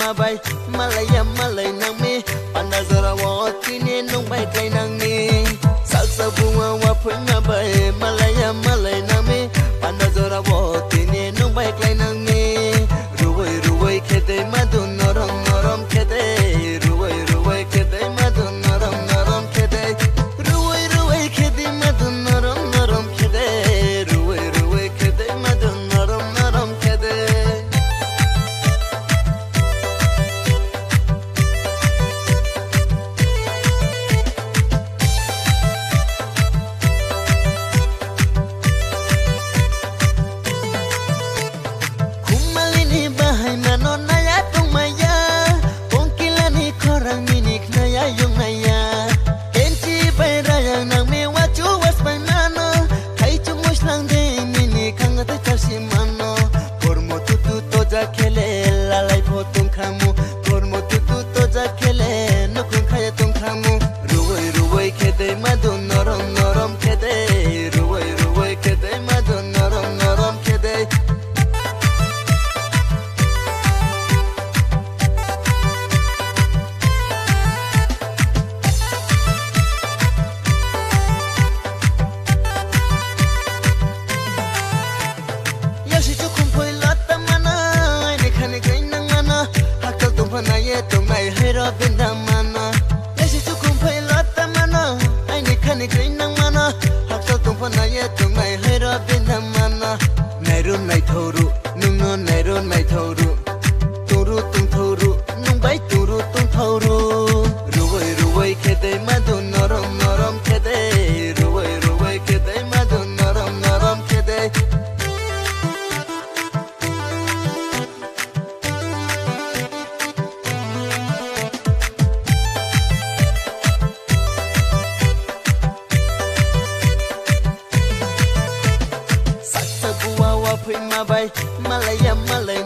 mabai malaya malay nang mi pandazara wa kini nung bai kai nang ni salsa bunga wa phoi mabai malaya malay nang mi pandazara wa kini nung bai kai nang ni ruwai ruwai khede madun norom norom khede ruwai ruwai khede madun norom norom khede ruwai ruwai khede madun norom norom khede ruwai ruwai khede madun norom norom khede malaya malay